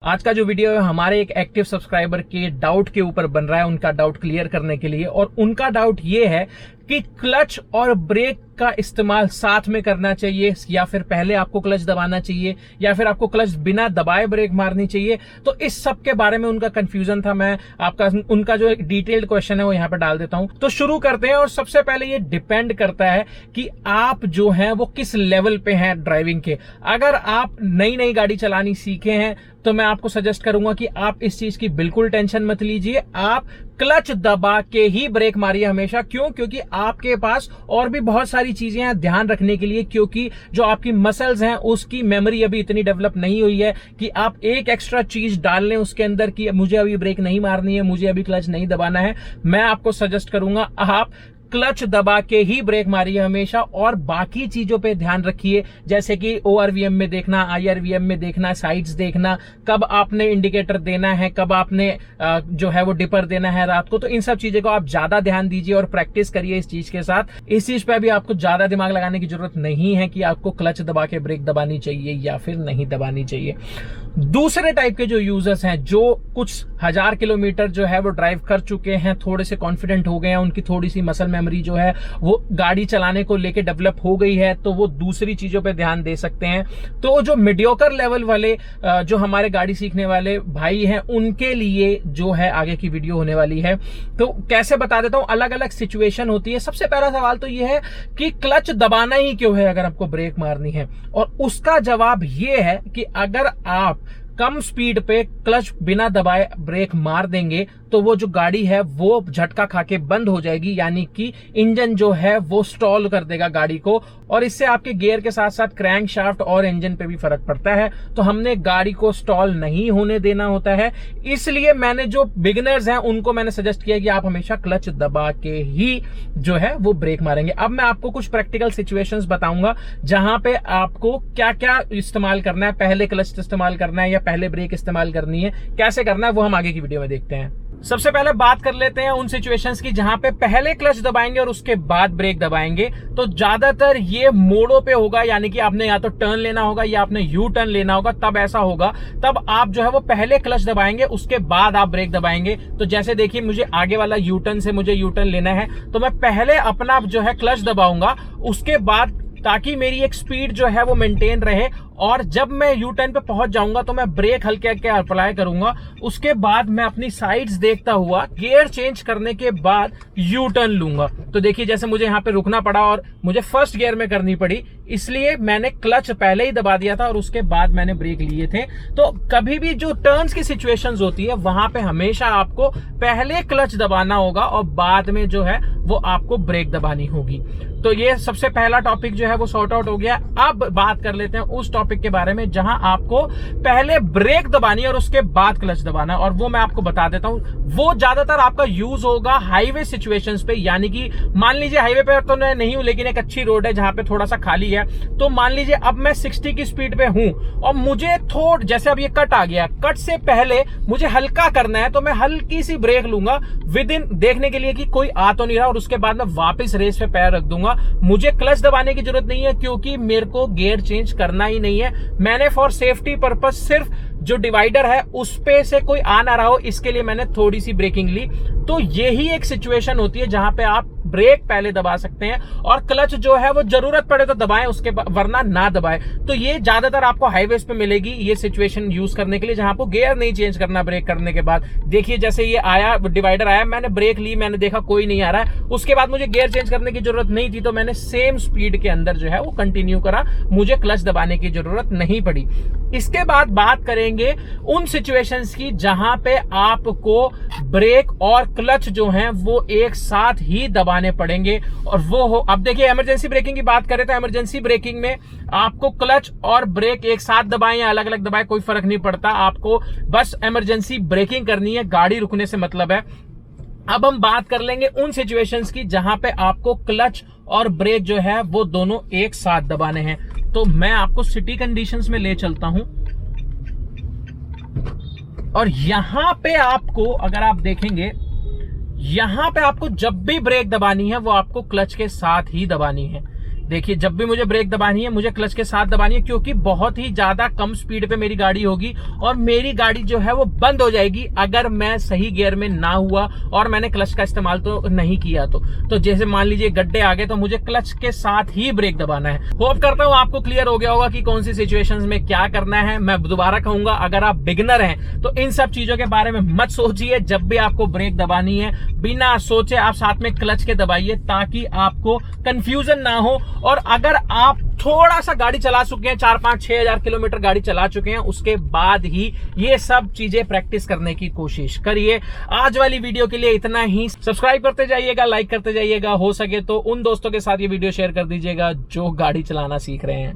आज का जो वीडियो है हमारे एक एक्टिव सब्सक्राइबर के डाउट के ऊपर बन रहा है, उनका डाउट क्लियर करने के लिए। और उनका डाउट ये है कि क्लच और ब्रेक का इस्तेमाल साथ में करना चाहिए या फिर पहले आपको क्लच दबाना चाहिए या फिर आपको क्लच बिना दबाए ब्रेक मारनी चाहिए। तो इस सब के बारे में उनका कंफ्यूजन था। मैं उनका जो एक डिटेल्ड क्वेश्चन है वो यहाँ पे डाल देता हूं। तो शुरू करते हैं। और सबसे पहले ये डिपेंड करता है कि आप जो हैं वो किस लेवल पे हैं ड्राइविंग के। अगर आप नई गाड़ी चलानी सीखे हैं तो मैं आपको सजेस्ट करूंगा कि आप इस चीज की बिल्कुल टेंशन मत लीजिए। आप क्लच दबा के ही ब्रेक मारिए हमेशा। क्यों? क्योंकि आपके पास और भी बहुत सारी चीजें हैं ध्यान रखने के लिए, क्योंकि जो आपकी मसल्स हैं उसकी मेमोरी अभी इतनी डेवलप नहीं हुई है कि आप एक एक्स्ट्रा चीज डाल लें उसके अंदर कि मुझे अभी ब्रेक नहीं मारनी है, मुझे अभी क्लच नहीं दबाना है। मैं आपको सजेस्ट करूंगा आप क्लच दबा के ही ब्रेक मारिए हमेशा और बाकी चीजों पे ध्यान रखिए, जैसे कि ORVM में देखना, IRVM में देखना, साइड्स देखना, कब आपने इंडिकेटर देना है, कब आपने जो है वो डिपर देना है रात को। तो इन सब चीजों को आप ज्यादा ध्यान दीजिए और प्रैक्टिस करिए इस चीज के साथ। इस चीज पे भी आपको ज्यादा दिमाग लगाने की जरूरत नहीं है कि आपको क्लच दबा के ब्रेक दबानी चाहिए या फिर नहीं दबानी चाहिए। दूसरे टाइप के जो यूजर्स हैं जो कुछ 1000 किलोमीटर जो है वो ड्राइव कर चुके हैं, थोड़े से कॉन्फिडेंट हो गए हैं, उनकी थोड़ी सी मसल मेमोरी जो है वो गाड़ी चलाने को लेके डेवलप हो गई है, तो वो दूसरी चीजों पे ध्यान दे सकते हैं। तो जो मीडियोकर लेवल वाले जो हमारे गाड़ी सीखने वाले भाई हैं उनके लिए जो है आगे की वीडियो होने वाली है। तो कैसे बता देता हूं, अलग अलग सिचुएशन होती है। सबसे पहला सवाल तो ये है कि क्लच दबाना ही क्यों है अगर आपको ब्रेक मारनी है। और उसका जवाब ये है कि अगर आप कम स्पीड पे क्लच बिना दबाए ब्रेक मार देंगे तो वो जो गाड़ी है वो झटका खा के बंद हो जाएगी, यानी कि इंजन जो है वो स्टॉल कर देगा गाड़ी को। और इससे आपके गियर के साथ साथ क्रैंक शाफ्ट और इंजन पे भी फर्क पड़ता है। तो हमने गाड़ी को स्टॉल नहीं होने देना होता है। इसलिए मैंने जो बिगिनर्स हैं उनको मैंने सजेस्ट किया कि आप हमेशा क्लच दबा के ही जो है वो ब्रेक मारेंगे। अब मैं आपको कुछ प्रैक्टिकल सिचुएशंस बताऊंगा जहां पे आपको क्या क्या इस्तेमाल करना है, पहले क्लच इस्तेमाल करना है या पहले ब्रेक इस्तेमाल करनी है, कैसे करना है वो हम आगे की वीडियो में देखते हैं। सबसे पहले बात कर लेते हैं उन सिचुएशंस की जहां पे पहले क्लच दबाएंगे और उसके बाद ब्रेक दबाएंगे। तो ज्यादातर ये मोड़ों पे होगा, यानी कि आपने या तो टर्न लेना होगा या आपने यू टर्न लेना होगा, तब ऐसा होगा। तब आप जो है वो पहले क्लच दबाएंगे उसके बाद आप ब्रेक दबाएंगे। तो जैसे देखिए मुझे आगे वाला यू टर्न से मुझे यू टर्न लेना है तो मैं पहले अपना जो है क्लच दबाऊंगा, उसके बाद ताकि मेरी एक स्पीड जो है वो मेंटेन रहे। और जब मैं यू टर्न पे पहुंच जाऊंगा तो मैं ब्रेक हल्के हल्के अप्लाई करूंगा। उसके बाद मैं अपनी साइड्स देखता हुआ गियर चेंज करने के बाद यू टर्न लूंगा। तो देखिए जैसे मुझे यहाँ पे रुकना पड़ा और मुझे फर्स्ट गियर में करनी पड़ी, इसलिए मैंने क्लच पहले ही दबा दिया था और उसके बाद मैंने ब्रेक लिए थे। तो कभी भी जो टर्न्स की सिचुएशंस होती है वहां पे हमेशा आपको पहले क्लच दबाना होगा और बाद में जो है वो आपको ब्रेक दबानी होगी। तो ये सबसे पहला टॉपिक जो है वो सॉर्ट आउट हो गया। अब बात कर लेते हैं उस टॉपिक के बारे में जहां आपको पहले ब्रेक दबानी है और उसके बाद क्लच दबाना है। और वो मैं आपको बता देता हूं, वो ज्यादातर आपका यूज होगा हाईवे सिचुएशंस पे। यानी कि मान लीजिए हाईवे पे तो मैं नहीं हूं लेकिन एक अच्छी रोड है जहां पे थोड़ा सा खाली है। तो मान लीजिए अब मैं 60 की स्पीड पे हूं और मुझे जैसे अब ये कट आ गया, कट से पहले मुझे हल्का करना है तो मैं हल्की सी ब्रेक लूंगा विद इन देखने के लिए कि कोई आ तो नहीं रहा, और उसके बाद मैं वापस रेस पे पैर रख दूंगा। मुझे क्लच दबाने की जरूरत नहीं है क्योंकि मेरे को गियर चेंज करना ही नहीं है। मैंने फॉर सेफ्टी पर्पस सिर्फ जो डिवाइडर है उस पे से कोई आ ना रहा हो इसके लिए मैंने थोड़ी सी ब्रेकिंग ली। तो यही एक सिचुएशन होती है जहां पे आप ब्रेक पहले दबा सकते हैं और क्लच जो है वो जरूरत पड़े तो दबाएं, उसके वरना ना दबाएं। तो ये ज्यादातर आपको हाईवेज पे मिलेगी ये सिचुएशन यूज करने के लिए जहां आपको गियर नहीं चेंज करना ब्रेक करने के बाद। देखिए जैसे ये आया डिवाइडर आया, मैंने ब्रेक ली, मैंने देखा कोई नहीं आ रहा है, उसके बाद मुझे गियर चेंज करने की जरूरत नहीं थी तो मैंने सेम स्पीड के अंदर जो है वो कंटिन्यू करा, मुझे क्लच दबाने की जरूरत नहीं पड़ी। इसके बाद बात करेंगे उन सिचुएशंस की जहां पे आपको ब्रेक और क्लच जो हैं वो एक साथ ही दबाने पड़ेंगे। और वो हो, अब देखिए इमरजेंसी ब्रेकिंग की बात करें तो इमरजेंसी ब्रेकिंग में आपको क्लच और ब्रेक एक साथ दबाएं या अलग अलग दबाएं कोई फर्क नहीं पड़ता, आपको बस इमरजेंसी ब्रेकिंग करनी है, गाड़ी रुकने से मतलब है। अब हम बात कर लेंगे उन सिचुएशंस की जहां पे आपको क्लच और ब्रेक जो है वो दोनों एक साथ दबाने हैं। तो मैं आपको सिटी कंडीशंस में ले चलता हूं और यहां पे आपको अगर आप देखेंगे, यहां पे आपको जब भी ब्रेक दबानी है वो आपको क्लच के साथ ही दबानी है। देखिए जब भी मुझे ब्रेक दबानी है मुझे क्लच के साथ दबानी है, क्योंकि बहुत ही ज्यादा कम स्पीड पे मेरी गाड़ी होगी और मेरी गाड़ी जो है वो बंद हो जाएगी अगर मैं सही गियर में ना हुआ और मैंने क्लच का इस्तेमाल तो नहीं किया। तो जैसे मान लीजिए गड्ढे आ गए तो मुझे क्लच के साथ ही ब्रेक दबाना है। होप करता हूं आपको क्लियर हो गया होगा कि कौन सी सिचुएशंस में क्या करना है। मैं दोबारा कहूंगा, अगर आप बिगिनर हैं तो इन सब चीजों के बारे में मत सोचिए। जब भी आपको ब्रेक दबानी है बिना सोचे आप साथ में क्लच के दबाइए ताकि आपको कंफ्यूजन ना हो। और अगर आप थोड़ा सा गाड़ी चला चुके हैं, 4-5-6 हजार किलोमीटर गाड़ी चला चुके हैं, उसके बाद ही ये सब चीजें प्रैक्टिस करने की कोशिश करिए। आज वाली वीडियो के लिए इतना ही। सब्सक्राइब करते जाइएगा, लाइक करते जाइएगा, हो सके तो उन दोस्तों के साथ ये वीडियो शेयर कर दीजिएगा जो गाड़ी चलाना सीख रहे हैं।